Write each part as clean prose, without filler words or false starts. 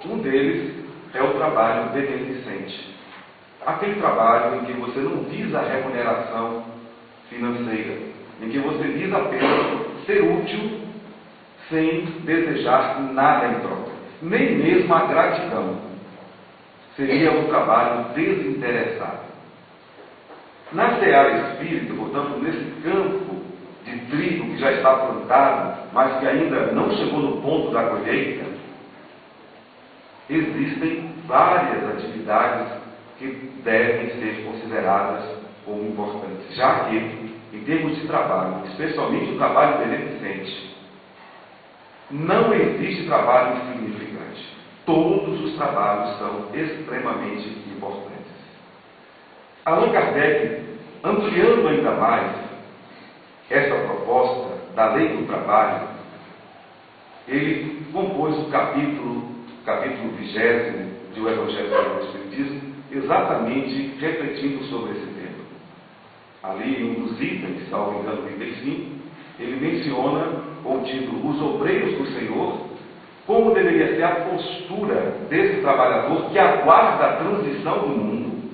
Um deles é o trabalho beneficente. Aquele trabalho em que você não visa a remuneração financeira, em que você visa apenas ser útil sem desejar nada em troca, nem mesmo a gratidão. Seria um trabalho desinteressado. Na seara espírita, portanto, nesse campo de trigo que já está plantado, mas que ainda não chegou no ponto da colheita, existem várias atividades que devem ser consideradas como importantes, já que, em termos de trabalho, especialmente o trabalho beneficente, não existe trabalho insignificante. Todos os trabalhos são extremamente importantes. Allan Kardec, ampliando ainda mais essa proposta da lei do trabalho, ele compôs o capítulo 20º de O Evangelho do Espiritismo, exatamente refletindo sobre esse tema. Ali, em um dos itens, salvo engano, no item 5, ele menciona com o título Os Obreiros do Senhor, como deveria ser a postura desse trabalhador que aguarda a transição do mundo,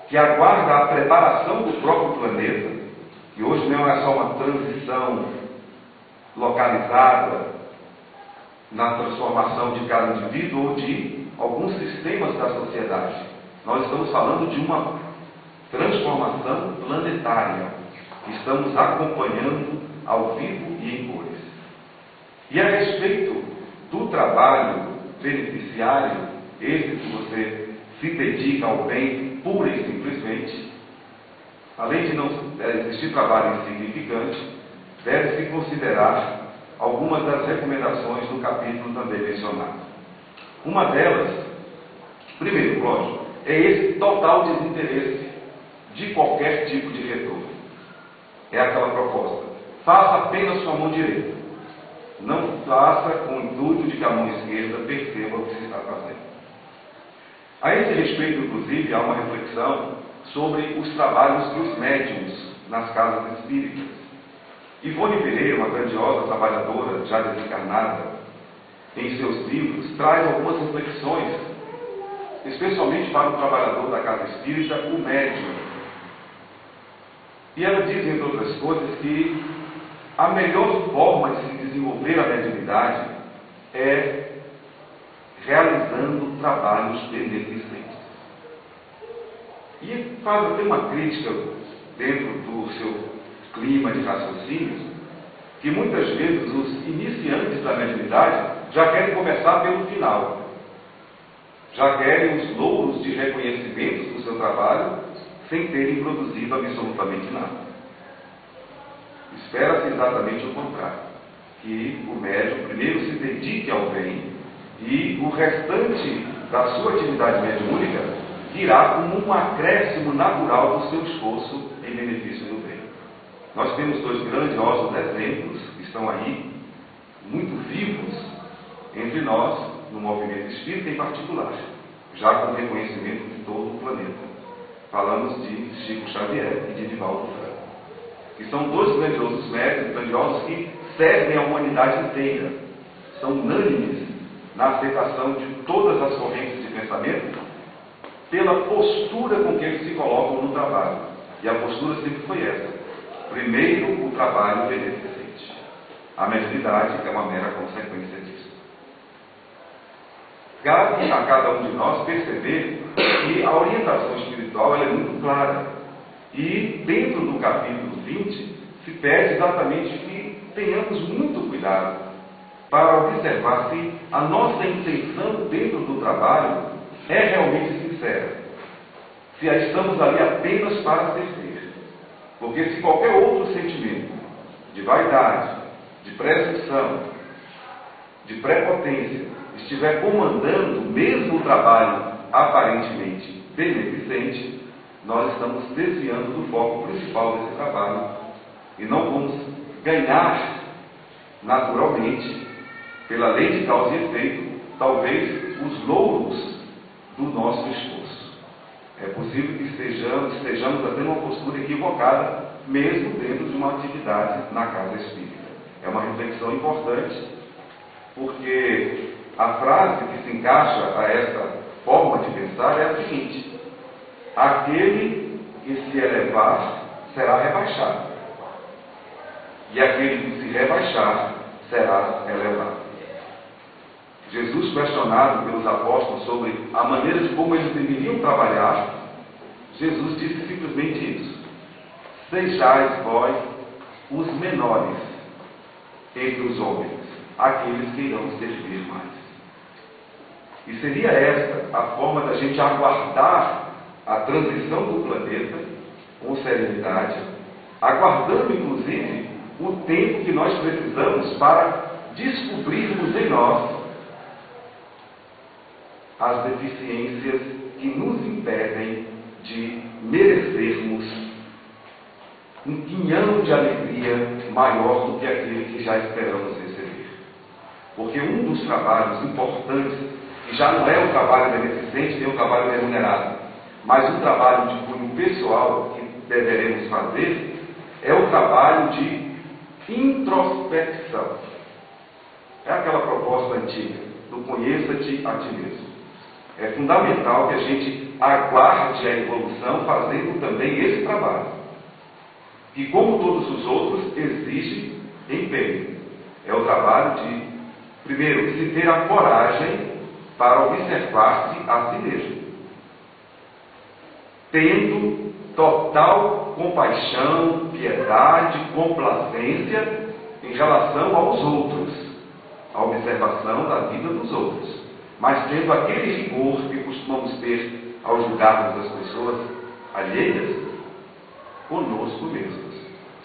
que aguarda a preparação do próprio planeta, que hoje não é só uma transição localizada na transformação de cada indivíduo ou de alguns sistemas da sociedade. Nós estamos falando de uma transformação planetária, que estamos acompanhando ao vivo e em cores. E a respeito do trabalho beneficiário, esse que você se dedica ao bem pura e simplesmente, além de não existir trabalho insignificante, deve-se considerar algumas das recomendações do capítulo também mencionado. Uma delas, primeiro, lógico, é esse total desinteresse de qualquer tipo de retorno. É aquela proposta: faça apenas com a mão direita. Não faça com o intuito de que a mão esquerda perceba o que se está fazendo. A esse respeito, inclusive, há uma reflexão sobre os trabalhos dos médiuns nas casas espíritas. Ivone Pereira, uma grandiosa trabalhadora, já desencarnada, em seus livros, traz algumas reflexões, especialmente para o trabalhador da casa espírita, o médium. E ela diz, entre outras coisas, que a melhor forma de se desenvolver a mediunidade é realizando trabalhos beneficentes. E faz até uma crítica dentro do seu clima de raciocínio, que muitas vezes os iniciantes da mediunidade já querem começar pelo final, já querem os louros de reconhecimento do seu trabalho sem terem produzido absolutamente nada. Espera-se exatamente o contrário, que o médium primeiro se dedique ao bem e o restante da sua atividade mediúnica virá como um acréscimo natural do seu esforço em benefício do bem. Nós temos dois grandiosos exemplos que estão aí, muito vivos entre nós, no movimento espírita em particular, já com reconhecimento de todo o planeta. Falamos de Chico Xavier e de Divaldo Franco, que são dois grandiosos mestres, grandiosos que servem a humanidade inteira, são unânimes na aceitação de todas as correntes de pensamento pela postura com que eles se colocam no trabalho. E a postura sempre foi essa: primeiro o trabalho beneficente. A mediunidade é uma mera consequência disso. Cabe a cada um de nós perceber que a orientação espiritual ela é muito clara. E dentro do capítulo 20 se pede exatamente que tenhamos muito cuidado para observar se a nossa intenção dentro do trabalho é realmente sincera, se a estamos ali apenas para servir. Porque se qualquer outro sentimento de vaidade, de presunção, de prepotência estiver comandando mesmo o trabalho aparentemente beneficente, nós estamos desviando do foco principal desse trabalho e não vamos ganhar naturalmente, pela lei de causa e efeito, talvez os louros do nosso esforço. É possível que estejamos até numa postura equivocada, mesmo dentro de uma atividade na casa espírita. É uma reflexão importante, porque A frase que se encaixa a essa forma de pensar é a seguinte: aquele que se elevar será rebaixado, e aquele que se rebaixar será elevado. Jesus, questionado pelos apóstolos sobre a maneira de como eles deveriam trabalhar, Jesus disse simplesmente isso: sejais vós os menores entre os homens, aqueles que irão servir mais. E seria esta a forma da gente aguardar a transição do planeta com serenidade, aguardando inclusive o tempo que nós precisamos para descobrirmos em nós as deficiências que nos impedem de merecermos um quinhão de alegria maior do que aquele que já esperamos receber. Porque um dos trabalhos importantes, que já não é o trabalho beneficente nem o trabalho remunerado, mas um trabalho de cunho pessoal que deveremos fazer, é o trabalho de introspecção. É aquela proposta antiga do conheça-te a ti mesmo. É fundamental que a gente aguarde a evolução fazendo também esse trabalho, que, como todos os outros, exige empenho. É o trabalho de, primeiro, se ter a coragem para observar-se a si mesmo, tendo total compaixão, piedade, complacência em relação aos outros, a observação da vida dos outros, mas tendo aquele rigor que costumamos ter ao julgarmos as pessoas alheias conosco mesmos.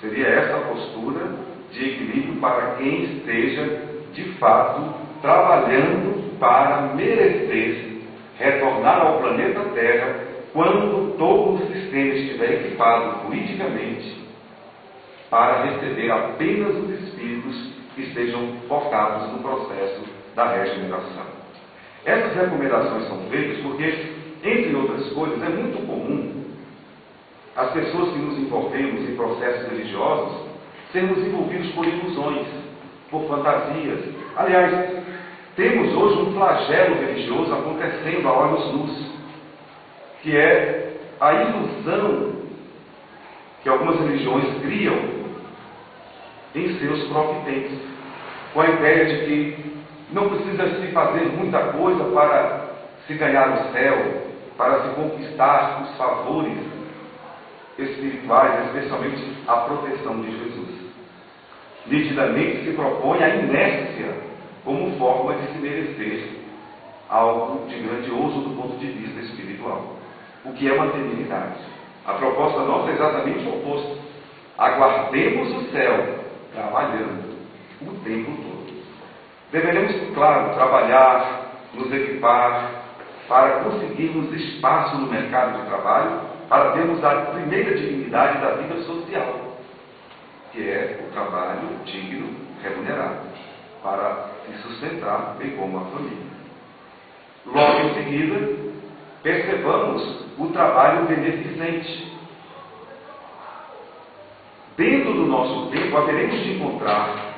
Seria essa a postura de equilíbrio para quem esteja, de fato, trabalhando para merecer retornar ao planeta Terra quando todo o sistema estiver equipado politicamente para receber apenas os espíritos que estejam focados no processo da regeneração. Essas recomendações são feitas porque, entre outras coisas, é muito comum as pessoas que nos envolvemos em processos religiosos sermos envolvidos por ilusões, por fantasias. Aliás, temos hoje um flagelo religioso acontecendo a olhos nus, que é a ilusão que algumas religiões criam em seus profitentes, com a ideia de que não precisa se fazer muita coisa para se ganhar o céu, para se conquistar os favores espirituais, especialmente a proteção de Jesus. Nitidamente se propõe a inércia como forma de se merecer algo de grandioso do ponto de vista espiritual, o que é uma temeridade. A proposta nossa é exatamente o oposto. Aguardemos o céu, trabalhando o tempo todo. Deveremos, claro, trabalhar, nos equipar, para conseguirmos espaço no mercado de trabalho, para termos a primeira dignidade da vida social, que é o trabalho digno, remunerado, para se sustentar, bem como a família. Logo em seguida, percebamos o trabalho beneficente. Dentro do nosso tempo, haveremos de encontrar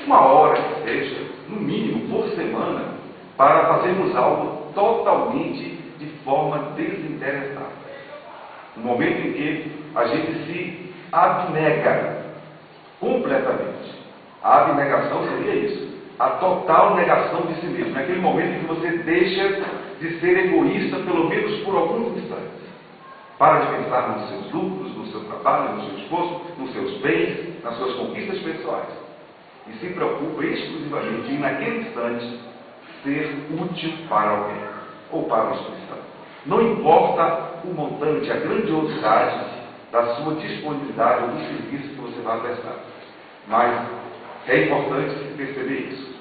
uma hora que seja, no mínimo por semana, para fazermos algo totalmente de forma desinteressada. Um momento em que a gente se abnega completamente. A abnegação seria isso, a total negação de si mesmo. Naquele momento em que você deixa de ser egoísta, pelo menos por alguns instantes. Para de pensar nos seus lucros, no seu trabalho, no seu esforço, nos seus bens, nas suas conquistas pessoais. E se preocupa exclusivamente em, naquele instante, ser útil para alguém ou para uma instituição. Não importa o montante, a grandiosidade da sua disponibilidade ou do serviço que você vai prestar. Mas é importante perceber isso.